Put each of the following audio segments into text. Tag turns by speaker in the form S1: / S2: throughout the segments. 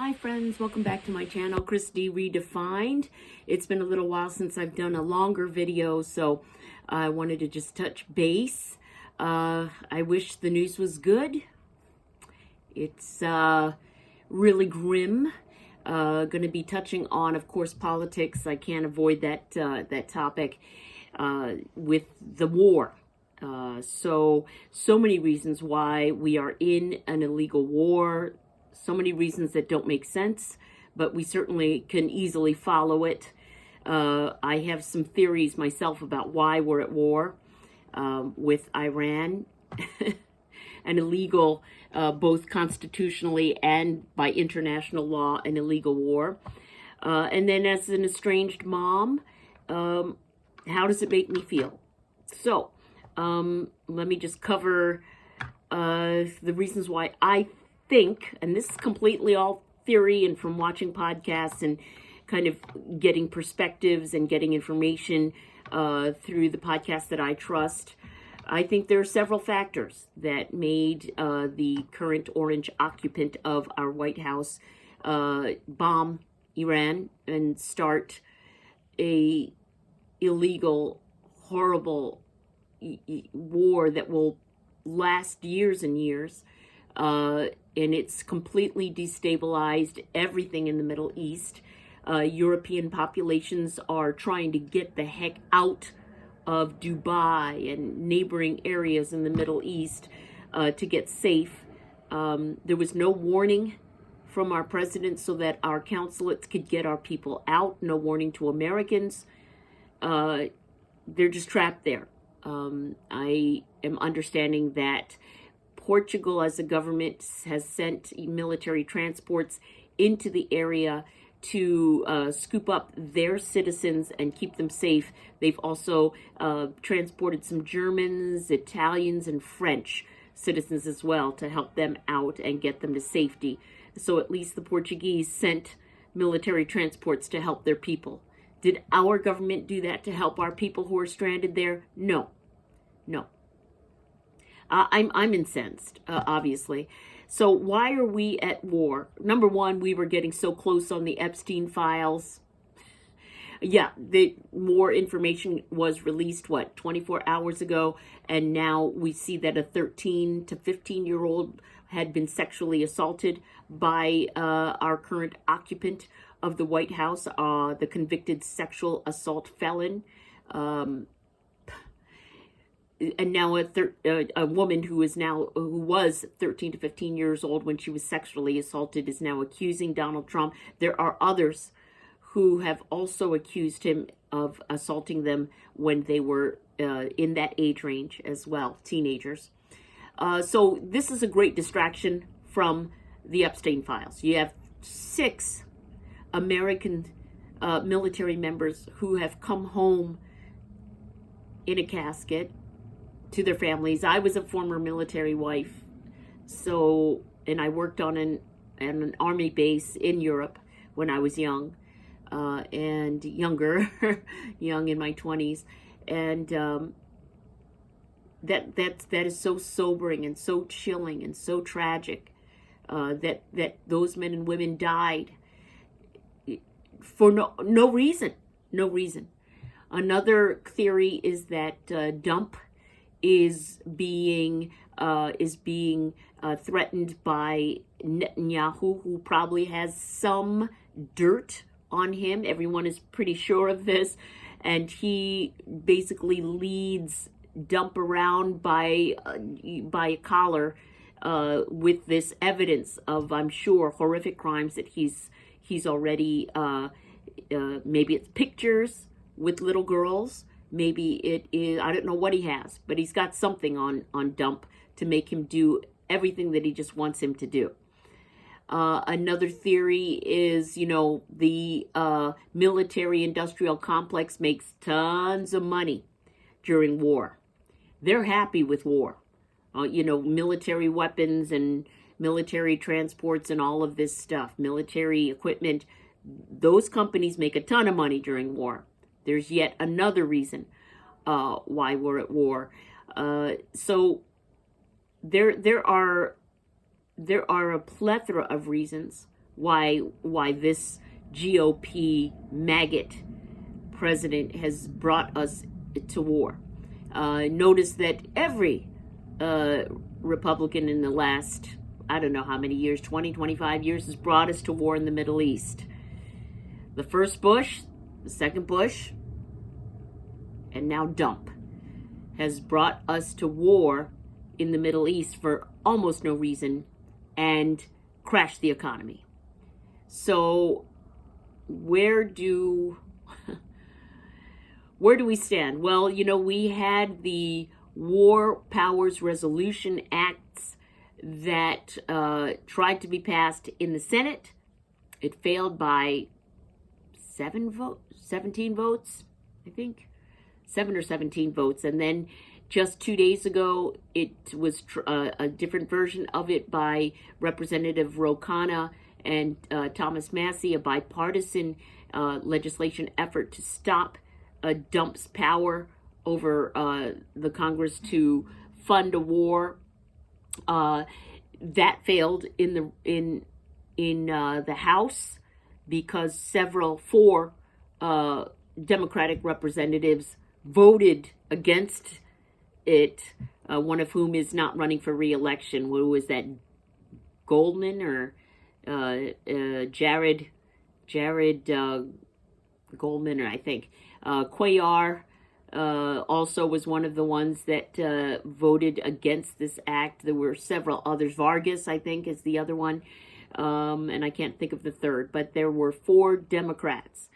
S1: Hi friends, welcome back to my channel, Christy Redefined. It's been a little while since I've done a longer video, so I wanted to just touch base. I wish the news was good. It's really grim. Going to be touching on, of course, politics. I can't avoid that topic with the war. So many reasons why we are in an illegal war. So many reasons that don't make sense, but we certainly can easily follow it. I have some theories myself about why we're at war with Iran. An illegal, both constitutionally and by international law, an illegal war. And then as an estranged mom, how does it make me feel? So let me just cover the reasons why I think, and this is completely all theory and from watching podcasts and kind of getting perspectives and getting information through the podcasts that I trust. I think there are several factors that made the current orange occupant of our White House bomb Iran and start a illegal, horrible war that will last years and years. And it's completely destabilized everything in the Middle East. European populations are trying to get the heck out of Dubai and neighboring areas in the Middle East to get safe. There was no warning from our president so that our consulates could get our people out. No warning to Americans. They're just trapped there. I am understanding that Portugal, as a government, has sent military transports into the area to scoop up their citizens and keep them safe. They've also transported some Germans, Italians, and French citizens as well to help them out and get them to safety. So at least the Portuguese sent military transports to help their people. Did our government do that to help our people who are stranded there? No. No. I'm incensed, obviously. So why are we at war? Number one, we were getting so close on the Epstein files. Yeah, the more information was released, 24 hours ago, and now we see that a 13 to 15-year-old had been sexually assaulted by our current occupant of the White House, the convicted sexual assault felon. And now a woman who was 13 to 15 years old when she was sexually assaulted is now accusing Donald Trump. There are others who have also accused him of assaulting them when they were in that age range as well, teenagers. So this is a great distraction from the Epstein files. You have 6 American military members who have come home in a casket to their families. I was a former military wife, and I worked on an army base in Europe when I was young, and younger, young in my 20s, and that is so sobering and so chilling and so tragic that those men and women died for no reason. Another theory is that dump is being threatened by Netanyahu, who probably has some dirt on him. Everyone is pretty sure of this, and he basically leads dump around by a collar with this evidence of, I'm sure, horrific crimes that he's already maybe it's pictures with little girls. Maybe it is, I don't know what he has, but he's got something on dump to make him do everything that he just wants him to do. Another theory is, the military-industrial complex makes tons of money during war. They're happy with war. Military weapons and military transports and all of this stuff, military equipment, those companies make a ton of money during war. There's yet another reason why we're at war. So there are a plethora of reasons why this GOP maggot president has brought us to war. Notice that every Republican in the last, I don't know how many years, 20, 25 years, has brought us to war in the Middle East. The first Bush, the second Bush, and now Dump has brought us to war in the Middle East for almost no reason and crashed the economy. So where do we stand? Well, you know, we had the War Powers Resolution Acts that tried to be passed in the Senate. It failed by 17 votes, I think. 7 or 17 votes. And then just 2 days ago, it was a different version of it by Representative Ro Khanna and Thomas Massie, a bipartisan legislation effort to stop Dump's power over the Congress to fund a war. That failed in the House because four Democratic representatives voted against it, one of whom is not running for re-election. Who was that? Goldman or Jared Goldman, or I think Cuellar also was one of the ones that voted against this act. There were several others. Vargas, I think, is the other one, and I can't think of the third. But there were 4 Democrats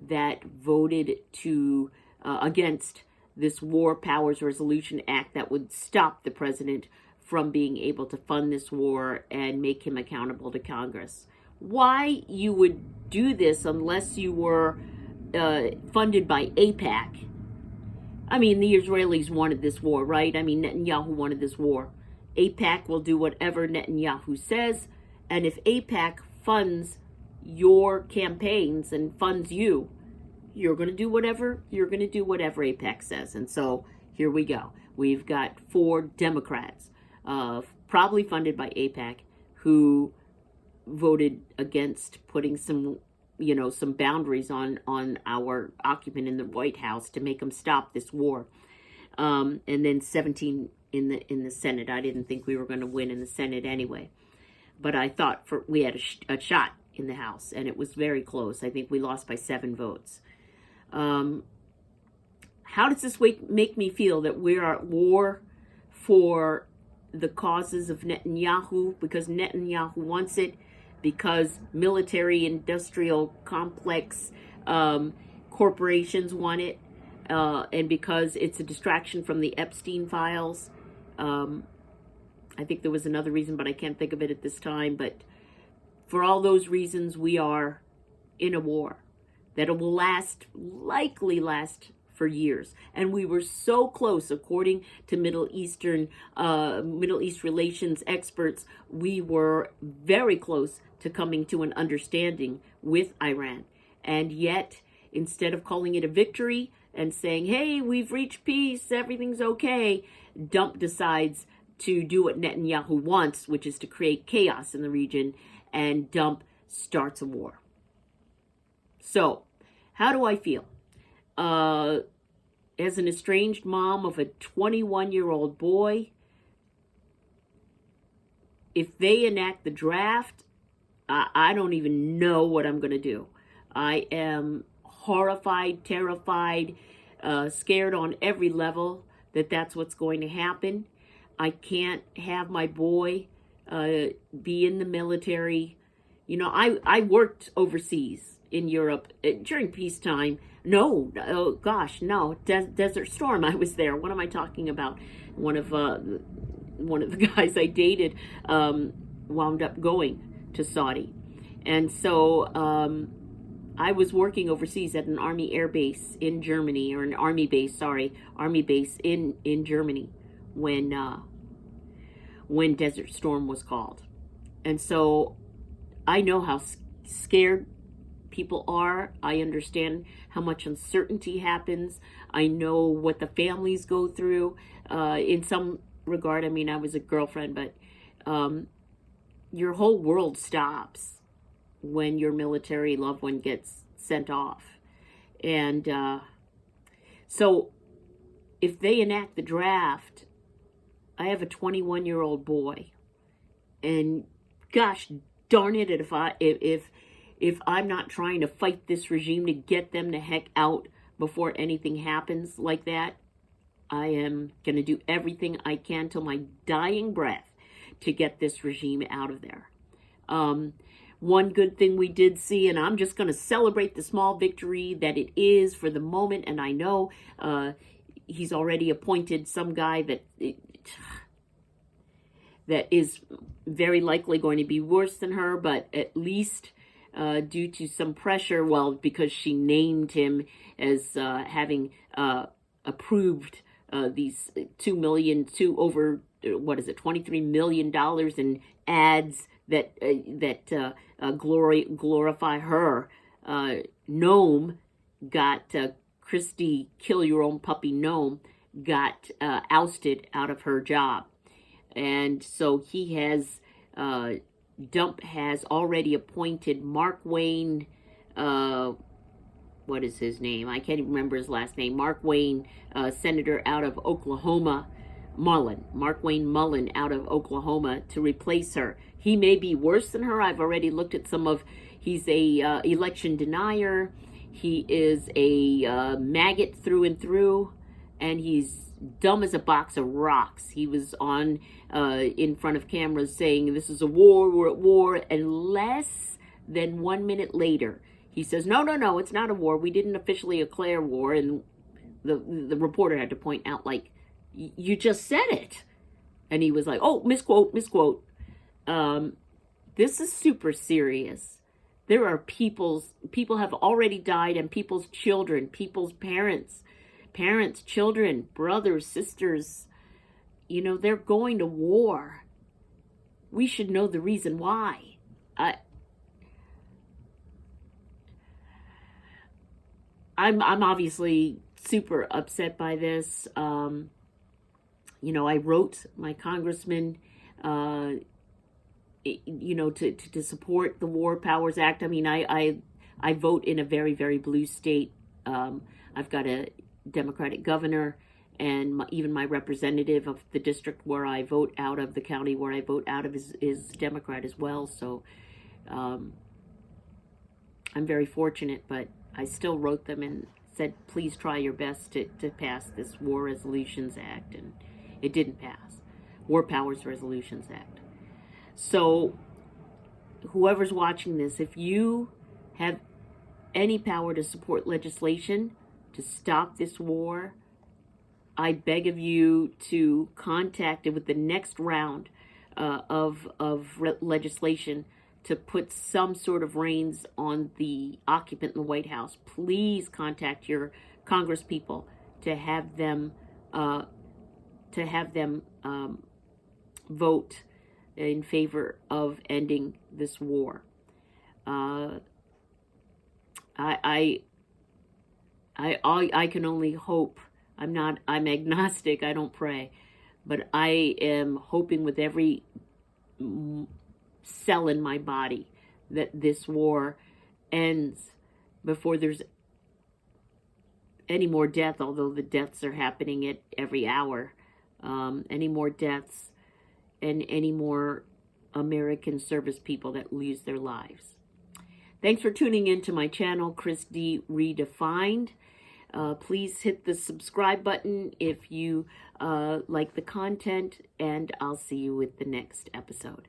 S1: that voted to against this War Powers Resolution Act that would stop the president from being able to fund this war and make him accountable to Congress. Why you would do this unless you were funded by AIPAC? I mean, the Israelis wanted this war, right? I mean, Netanyahu wanted this war. AIPAC will do whatever Netanyahu says, and if AIPAC funds your campaigns and funds you, you're going to do whatever AIPAC says. And so here we go. We've got 4 Democrats, probably funded by AIPAC, who voted against putting some boundaries on our occupant in the White House to make him stop this war. And then 17 in the Senate. I didn't think we were going to win in the Senate anyway, but I thought we had a shot in the House, and it was very close. I think we lost by 7 votes. How does this make me feel that we are at war for the causes of Netanyahu? Because Netanyahu wants it, because military-industrial complex corporations want it, and because it's a distraction from the Epstein files. I think there was another reason, but I can't think of it at this time. But for all those reasons, we are in a war that will likely last for years. And we were so close, according to Middle East relations experts, we were very close to coming to an understanding with Iran. And yet, instead of calling it a victory and saying, hey, we've reached peace, everything's okay, Dump decides to do what Netanyahu wants, which is to create chaos in the region, and Dump starts a war. So, how do I feel? As an estranged mom of a 21-year-old boy, if they enact the draft, I don't even know what I'm going to do. I am horrified, terrified, scared on every level that that's what's going to happen. I can't have my boy be in the military. You know, I worked overseas in Europe during peacetime. No, oh gosh, no. Desert Storm, I was there. What am I talking about? One of the guys I dated wound up going to Saudi. And so I was working overseas at an Army air base in Germany, or an Army base in Germany when Desert Storm was called. And so I know how scared people are. I understand how much uncertainty happens. I know what the families go through. In some regard, I mean, I was a girlfriend, but your whole world stops. when your military loved one gets sent off. And so if they enact the draft, I have a 21-year-old boy, and gosh darn it, if I'm not trying to fight this regime to get them the heck out before anything happens like that, I am going to do everything I can till my dying breath to get this regime out of there. One good thing we did see, and I'm just going to celebrate the small victory that it is for the moment, and I know he's already appointed some guy that is very likely going to be worse than her, but at least due to some pressure, well, because she named him as having approved these $23 million in ads that glorify her. Gnome got Christy, kill your own puppy Gnome, got ousted out of her job. And so he has, Dump has already appointed Mark Wayne, what is his name? I can't even remember his last name. Mark Wayne, senator out of Oklahoma, Mark Wayne Mullen out of Oklahoma to replace her. He may be worse than her. I've already looked at he's a election denier. He is a maggot through and through, and he's dumb as a box of rocks. He was on in front of cameras saying, this is a war, we're at war, and less than 1 minute later, he says, no, it's not a war. We didn't officially declare war. And the reporter had to point out, like, you just said it. And he was like, oh, misquote. This is super serious. There are people have already died, and people's children, people's parents, children, brothers, sisters, they're going to war. We should know the reason why. I'm obviously super upset by this. I wrote my congressman, to support the War Powers Act. I mean, I vote in a very, very blue state. I've got a Democratic governor, and even my representative of the district where I vote out of, the county where I vote out of, is Democrat as well. So I'm very fortunate, but I still wrote them and said, please try your best to pass this War Resolutions Act, and it didn't pass. War Powers Resolutions Act. So whoever's watching this, if you have any power to support legislation to stop this war, I beg of you to contact it with the next round of legislation to put some sort of reins on the occupant in the White House. Please contact your congresspeople to have them vote in favor of ending this war. I can only hope. I'm agnostic. I don't pray, but I am hoping with every cell in my body that this war ends before there's any more death, although the deaths are happening at every hour. Any more deaths and any more American service people that lose their lives. Thanks for tuning in to my channel, Chris D. Redefined. Please hit the subscribe button if you like the content, and I'll see you with the next episode.